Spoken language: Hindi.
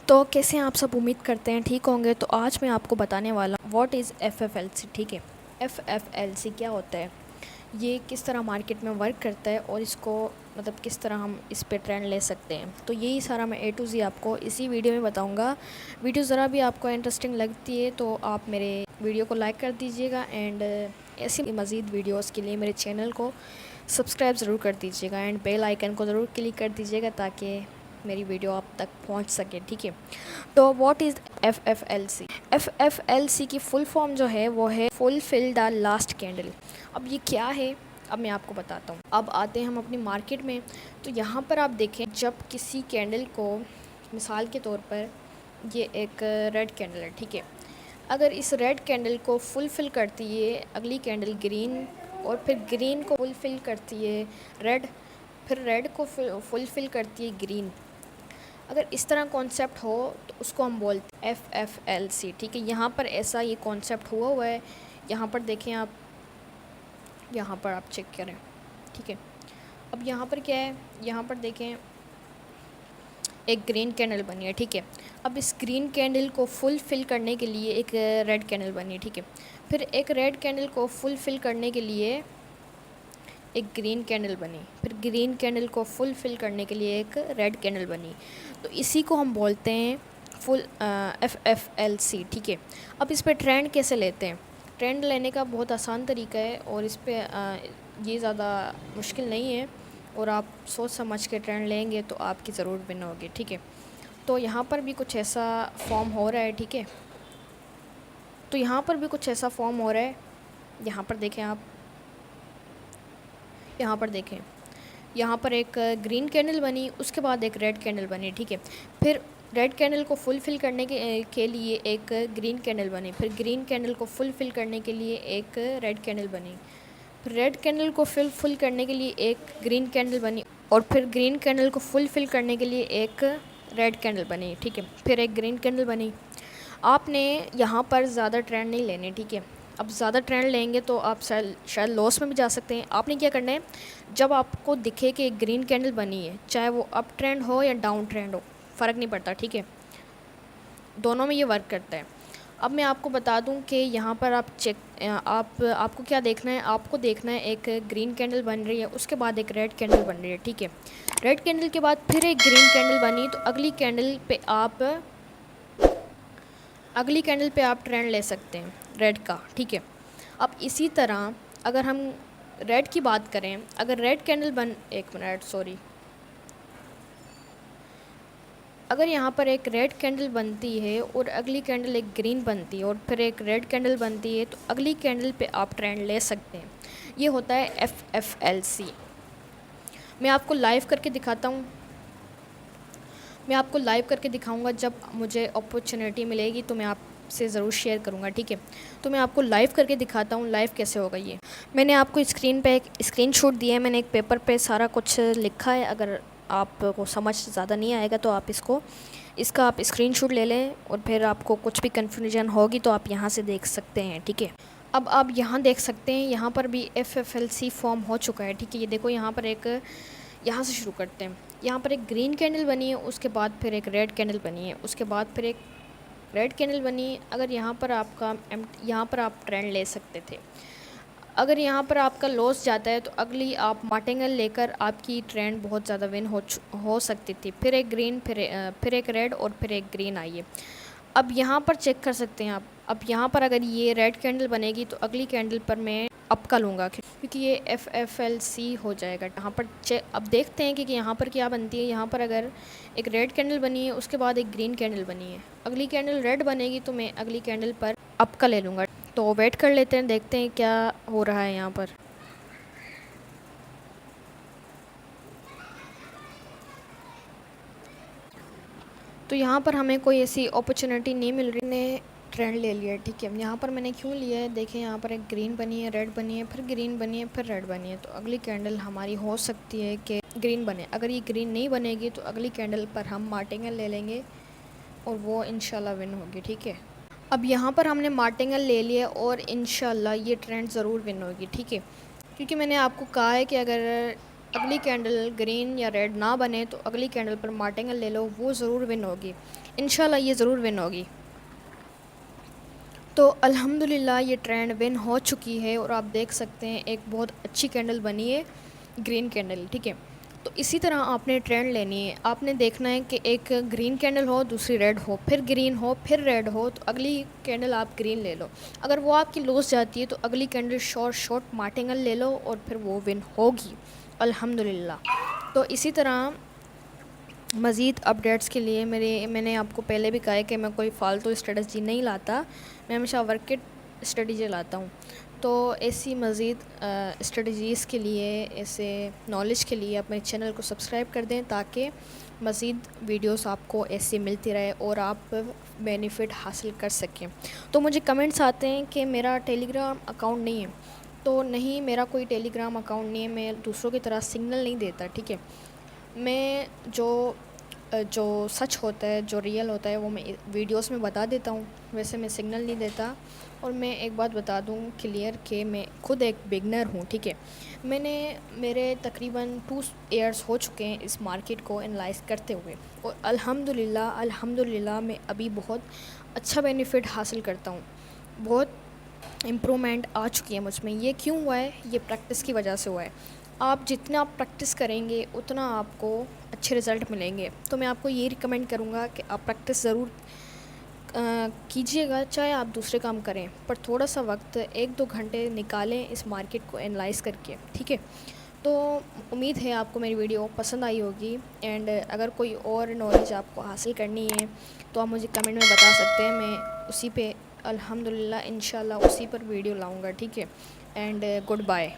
तो कैसे हैं आप सब, उम्मीद करते हैं ठीक होंगे। तो आज मैं आपको बताने वाला हूँ व्हाट इज़ FFLC। ठीक है, FFLC क्या होता है, ये किस तरह मार्केट में वर्क करता है और इसको मतलब किस तरह हम इस पे ट्रेंड ले सकते हैं। तो यही सारा मैं A to Z आपको इसी वीडियो में बताऊंगा। वीडियो ज़रा भी आपको इंटरेस्टिंग लगती है तो आप मेरे वीडियो को लाइक कर दीजिएगा एंड ऐसी मज़ीद वीडियोस के लिए मेरे चैनल को सब्सक्राइब ज़रूर कर दीजिएगा एंड बेल आइकन को ज़रूर क्लिक कर दीजिएगा ताकि मेरी वीडियो आप तक पहुंच सके। ठीक है, तो व्हाट इज़ FFLC। FFLC की फुल फॉर्म जो है वो है फुलफिल द लास्ट कैंडल। अब ये क्या है, अब मैं आपको बताता हूँ। अब आते हैं हम अपनी मार्केट में। तो यहाँ पर आप देखें, जब किसी कैंडल को, मिसाल के तौर पर ये एक रेड कैंडल है, ठीक है, अगर इस रेड कैंडल को फुलफ़िल करती है अगली कैंडल ग्रीन, और फिर ग्रीन को फुलफ़िल करती है रेड, फिर रेड को फुलफ़िल करती है ग्रीन, अगर इस तरह कॉन्सेप्ट हो तो उसको हम बोलते हैं FFLC। ठीक है, यहाँ पर ऐसा ये कॉन्सेप्ट हुआ है। यहाँ पर देखें आप, यहाँ पर आप चेक करें। ठीक है, अब यहाँ पर क्या है, यहाँ पर देखें एक ग्रीन कैंडल बनी है। ठीक है, अब इस ग्रीन कैंडल को फुलफ़िल करने के लिए एक रेड कैंडल बनी है। ठीक है, फिर एक रेड कैंडल को फुलफ़िल करने के लिए एक ग्रीन कैंडल बनी, फिर ग्रीन कैंडल को फुलफ़िल करने के लिए एक रेड कैंडल बनी। तो इसी को हम बोलते हैं FFLC। ठीक है, अब इस पे ट्रेंड कैसे लेते हैं। ट्रेंड लेने का बहुत आसान तरीका है और इस पे ये ज़्यादा मुश्किल नहीं है, और आप सोच समझ के ट्रेंड लेंगे तो आपकी ज़रूर विन होगी। ठीक है, तो यहाँ पर भी कुछ ऐसा फॉर्म हो रहा है। ठीक है, तो यहाँ पर भी कुछ ऐसा फॉर्म हो रहा है। यहाँ पर देखें आप, यहाँ पर देखें, यहाँ पर एक ग्रीन कैंडल बनी, उसके बाद एक रेड कैंडल बनी। ठीक है, फिर रेड कैंडल को फुलफ़िल करने के लिए एक ग्रीन कैंडल बनी, फिर ग्रीन कैंडल को फुलफ़िल करने के लिए एक रेड कैंडल बनी, फिर रेड कैंडल को फुल करने के लिए एक ग्रीन कैंडल बनी, और फिर ग्रीन कैंडल को फुलफ़िल करने के लिए एक रेड कैंडल बनी। ठीक है, फिर एक ग्रीन कैंडल बनी। आपने यहाँ पर ज़्यादा ट्रेंड नहीं लेने। ठीक है, अब ज़्यादा ट्रेंड लेंगे तो आप शायद लॉस में भी जा सकते हैं। आपने क्या करना है, जब आपको दिखे कि एक ग्रीन कैंडल बनी है, चाहे वो अप ट्रेंड हो या डाउन ट्रेंड हो, फ़र्क नहीं पड़ता। ठीक है, दोनों में ये वर्क करता है। अब मैं आपको बता दूं कि यहाँ पर आप आपको क्या देखना है, आपको देखना है एक ग्रीन कैंडल बन रही है, उसके बाद एक रेड कैंडल बन रही है। ठीक है, रेड कैंडल के बाद फिर एक ग्रीन कैंडल बनी, तो अगली कैंडल पे आप ट्रेंड ले सकते हैं रेड का। ठीक है, अब इसी तरह अगर हम रेड की बात करें, अगर रेड कैंडल एक मिनट सॉरी, अगर यहाँ पर एक रेड कैंडल बनती है और अगली कैंडल एक ग्रीन बनती है और फिर एक रेड कैंडल बनती है, तो अगली कैंडल पे आप ट्रेंड ले सकते हैं। ये होता है FFLC। मैं आपको लाइव करके दिखाता हूँ, मैं आपको लाइव करके दिखाऊंगा। जब मुझे अपॉर्चुनिटी मिलेगी तो मैं आपसे ज़रूर शेयर करूंगा। ठीक है, तो मैं आपको लाइव करके दिखाता हूँ लाइव कैसे होगा ये। मैंने आपको स्क्रीन पे एक स्क्रीनशॉट दिया है, मैंने एक पेपर पे सारा कुछ लिखा है। अगर आपको समझ ज़्यादा नहीं आएगा तो आप इसका आप स्क्रीनशॉट ले लें, और फिर आपको कुछ भी कन्फ्यूजन होगी तो आप यहाँ से देख सकते हैं। ठीक है, अब आप यहाँ देख सकते हैं, यहाँ पर भी FFLC फॉर्म हो चुका है। ठीक है, ये देखो, यहाँ पर यहाँ से शुरू करते हैं। यहाँ पर एक ग्रीन कैंडल बनी है, उसके बाद फिर एक रेड कैंडल बनी है, उसके बाद फिर एक रेड कैंडल बनी। अगर यहाँ पर आप ट्रेंड ले सकते थे। अगर यहाँ पर आपका लॉस जाता है तो अगली आप मार्टिंगल लेकर आपकी ट्रेंड बहुत ज़्यादा विन हो सकती थी। फिर एक ग्रीन, फिर एक रेड और फिर एक ग्रीन आई है। अब यहाँ पर चेक कर सकते हैं आप, अब यहाँ पर अगर ये रेड कैंडल बनेगी तो अगली कैंडल पर मैं अप का लूँगा, क्योंकि ये FFLC हो जाएगा। यहाँ पर अब देखते हैं कि यहाँ पर क्या बनती है। यहाँ पर अगर एक रेड कैंडल बनी है, उसके बाद एक ग्रीन कैंडल बनी है, अगली कैंडल रेड बनेगी तो मैं अगली कैंडल पर अप का ले लूँगा। तो वेट कर लेते हैं, देखते हैं क्या हो रहा है यहाँ पर। तो यहाँ पर हमें कोई ऐसी अपॉर्चुनिटी नहीं मिल रही, ने ट्रेंड ले लिया। ठीक है, यहाँ पर मैंने क्यों लिया है, देखें, यहाँ पर एक ग्रीन बनी है, रेड बनी है, फिर ग्रीन बनी है, फिर रेड बनी है। तो अगली कैंडल हमारी हो सकती है कि ग्रीन बने। अगर ये ग्रीन नहीं बनेगी तो अगली कैंडल पर हम मार्टिंगल ले लेंगे और वो इंशाल्लाह विन होगी। ठीक है, अब यहाँ पर हमने मार्टिंगल ले लिया और इंशाल्लाह ये ट्रेंड ज़रूर विन होगी। ठीक है, क्योंकि मैंने आपको कहा है कि अगर अगली कैंडल ग्रीन या रेड ना बने तो अगली कैंडल पर मार्टिंगल ले लो, वो ज़रूर विन होगी। इंशाल्लाह ये ज़रूर विन होगी। तो अल्हम्दुलिल्लाह ये ट्रेंड विन हो चुकी है और आप देख सकते हैं एक बहुत अच्छी कैंडल बनी है, ग्रीन कैंडल, ठीक है। तो इसी तरह आपने ट्रेंड लेनी है। आपने देखना है कि एक ग्रीन कैंडल हो, दूसरी रेड हो, फिर ग्रीन हो, फिर रेड हो, तो अगली कैंडल आप ग्रीन ले लो। अगर वो आपकी लॉस जाती है तो अगली कैंडल शॉर्ट मार्टिंगल ले लो और फिर वो विन होगी अल्हम्दुलिल्लाह। तो इसी तरह मज़ीद अपडेट्स के लिए मैंने आपको पहले भी कहा है कि मैं कोई फ़ालतू स्ट्रेटजी नहीं लाता, मैं हमेशा वर्किट स्ट्रेटजी लाता हूँ। तो ऐसी मज़ीद स्ट्रेटजीज़ के लिए, ऐसे नॉलेज के लिए आप मेरे चैनल को सब्सक्राइब कर दें ताकि मज़ीद वीडियोस आपको ऐसे मिलती रहे और आप बेनिफिट हासिल कर सकें। तो मुझे कमेंट्स आते हैं कि मेरा टेलीग्राम अकाउंट नहीं है, तो नहीं, मेरा कोई टेलीग्राम अकाउंट नहीं है, मैं दूसरों की तरह सिग्नल नहीं देता, ठीक है। मैं जो सच होता है, जो रियल होता है, वो मैं वीडियोस में बता देता हूँ, वैसे मैं सिग्नल नहीं देता। और मैं एक बात बता दूँ क्लियर कि मैं खुद एक बिगनर हूँ, ठीक है। मेरे तकरीबन 2 ईयर्स हो चुके हैं इस मार्केट को एनालाइज करते हुए, और अल्हम्दुलिल्लाह मैं अभी बहुत अच्छा बेनिफिट हासिल करता हूँ। बहुत इम्प्रूवमेंट आ चुकी है मुझ में। ये क्यों हुआ है? ये प्रैक्टिस की वजह से हुआ है। आप जितना प्रैक्टिस करेंगे उतना आपको अच्छे रिज़ल्ट मिलेंगे। तो मैं आपको ये रिकमेंड करूँगा कि आप प्रैक्टिस ज़रूर कीजिएगा, चाहे आप दूसरे काम करें, पर थोड़ा सा वक्त 1-2 घंटे निकालें इस मार्केट को एनालाइज़ करके, ठीक है। तो उम्मीद है आपको मेरी वीडियो पसंद आई होगी। एंड अगर कोई और नॉलेज आपको हासिल करनी है तो आप मुझे कमेंट में बता सकते हैं, मैं उसी पे अल्हम्दुलिल्लाह इंशाल्लाह उसी पर वीडियो लाऊंगा, ठीक है। And good bye.